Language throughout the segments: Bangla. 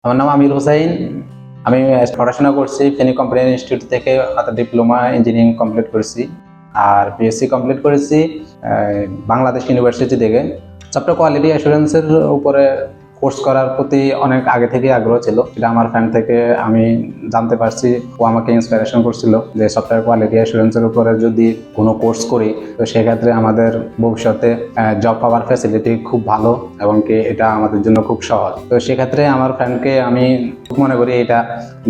আমার নাম আমির হোসাইন। আমি পড়াশোনা করছি PeopleNTech ইনস্টিটিউট থেকে, ডিপ্লোমা ইঞ্জিনিয়ারিং কমপ্লিট করেছি আর পিএসসি কমপ্লিট করেছি বাংলাদেশ ইউনিভার্সিটি থেকে। সফটওয়্যার কোয়ালিটি অ্যাসুরেন্সের উপরে কোর্স করার প্রতি অনেক আগে থেকে আগ্রহ ছিল। সেটা আমার ফ্রেন্ড থেকে আমি জানতে পারছি, ও আমাকে ইন্সপিরেশন করছিল যে সফটওয়্যার কোয়ালিটি অ্যাসুরেন্সের উপরে যদি কোনো কোর্স করি তো সেক্ষেত্রে আমাদের ভবিষ্যতে জব পাওয়ার ফ্যাসিলিটি খুব ভালো এবং কি এটা আমাদের জন্য খুব সহজ। তো সেক্ষেত্রে আমার ফ্রেন্ডকে আমি মনে করি এটা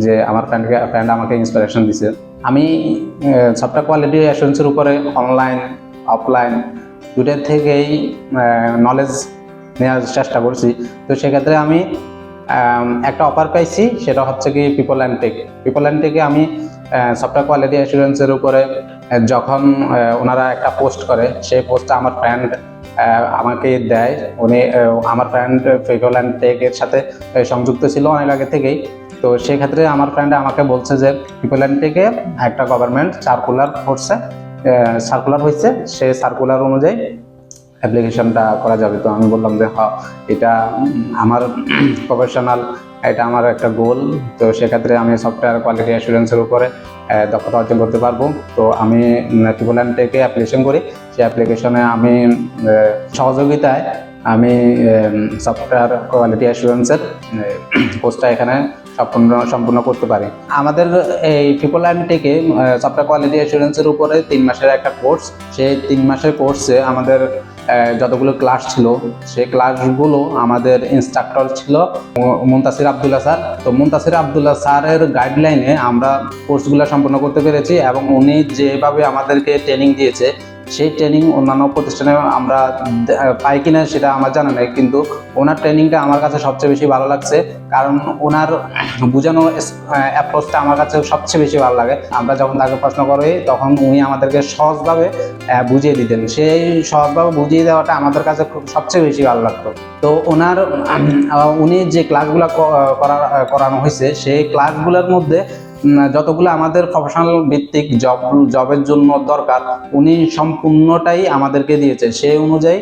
যে আমার ফ্রেন্ড আমাকে ইন্সপিরেশন দিছে। আমি সফটওয়্যার কোয়ালিটি অ্যাসুরেন্সের উপরে অনলাইন অফলাইন দুটার থেকেই নলেজ নেওয়ার চেষ্টা করছি। তো সেক্ষেত্রে আমি একটা অফার পাইছি, সেটা হচ্ছে কি PeopleNTech আমি সফটওয়্যার কোয়ালিটি অ্যাসুরেন্সের উপরে যখন ওনারা একটা পোস্ট করে, সেই পোস্টটা আমার ফ্রেন্ড আমাকে দেয়। আমার ফ্রেন্ড PeopleNTech এর সাথে সংযুক্ত ছিল অনেক আগে থেকেই। তো সেক্ষেত্রে আমার ফ্রেন্ড আমাকে বলছে যে PeopleNTech একটা গভর্নমেন্ট সার্কুলার হয়েছে, সেই সার্কুলার অনুযায়ী অ্যাপ্লিকেশনটা করা যাবে। তো আমি বললাম যে হ্যাঁ, এটা আমার প্রফেশনাল, এটা আমার একটা গোল। তো সেক্ষেত্রে আমি সফটওয়্যার কোয়ালিটি অ্যাসুরেন্সের উপরে দক্ষতা অর্জন করতে পারবো। তো আমি PeopleNTech অ্যাপ্লিকেশন করি। সেই অ্যাপ্লিকেশনে আমি সহযোগিতায় আমি সফটওয়্যার কোয়ালিটি অ্যাসুরেন্সের কোর্সটা এখানে সম্পূর্ণ করতে পারি। আমাদের এই PeopleNTech সফটওয়্যার কোয়ালিটি অ্যাসুরেন্সের উপরে 3 মাসের একটা কোর্স। সেই 3 মাসের কোর্সে আমাদের যতগুলো ক্লাস ছিল, সেই ক্লাসগুলো আমাদের ইনস্ট্রাক্টর ছিল মুনতাসির আবদুল্লাহ স্যার। তো মুনতাসির আবদুল্লাহ স্যারের গাইডলাইনে আমরা কোর্সগুলো সম্পন্ন করতে পেরেছি এবং উনি যেভাবে আমাদেরকে ট্রেনিং দিয়েছে, সেই ট্রেনিং অন্যান্য প্রতিষ্ঠানে আমরা পাই কিনা সেটা আমার জানা নেই, কিন্তু ওনার ট্রেনিংটা আমার কাছে সবচেয়ে বেশি ভালো লাগছে। কারণ ওনার বোঝানো অ্যাপ্রোচটা আমার কাছে সবচেয়ে বেশি ভালো লাগে। আমরা যখন তাকে প্রশ্ন করি তখন উনি আমাদেরকে সহজভাবে বুঝিয়ে দিতেন। সেই সহজভাবে বুঝিয়ে দেওয়াটা আমাদের কাছে সবচেয়ে বেশি ভালো লাগতো। তো উনি যে ক্লাসগুলো করানো হয়েছে, সেই ক্লাসগুলোর মধ্যে যতগুলো আমাদের প্রফেশনাল ভিত্তিক জবের জন্য দরকার, উনি সম্পূর্ণটাই আমাদেরকে দিয়েছে। সেই অনুযায়ী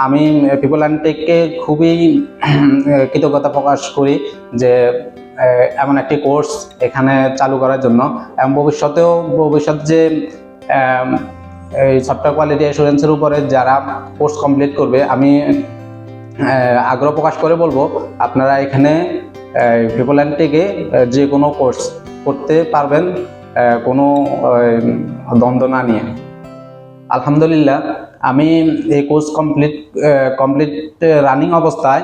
আমি PeopleNTechকে খুবই কৃতজ্ঞতা প্রকাশ করি যে এমন একটি কোর্স এখানে চালু করার জন্য। এবং ভবিষ্যৎ যে এই সফটওয়্যার কোয়ালিটি অ্যাসুরেন্সের উপরে যারা কোর্স কমপ্লিট করবে, আমি আগ্রহ প্রকাশ করে বলবো আপনারা এখানে PeopleNTechে যে কোনো কোর্স করতে পারবেন, কোনো দ্বন্দ্ব না নিয়ে। আলহামদুলিল্লাহ, আমি এই কোর্স কমপ্লিট রানিং অবস্থায়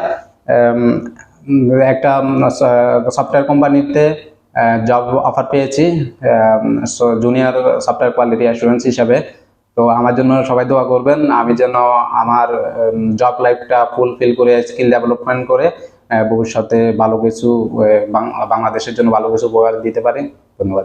একটা সফটওয়্যার কোম্পানিতে জব অফার পেয়েছি জুনিয়র সফটওয়্যার কোয়ালিটি অ্যাসুরেন্স হিসাবে। তো আমার জন্য সবাই দোয়া করবেন, আমি যেন আমার জব লাইফটা ফুলফিল করে স্কিল ডেভেলপমেন্ট করে ভবিষ্যতে ভালো কিছু বাংলাদেশের জন্য ভালো কিছু উপহার দিতে পারি। ধন্যবাদ।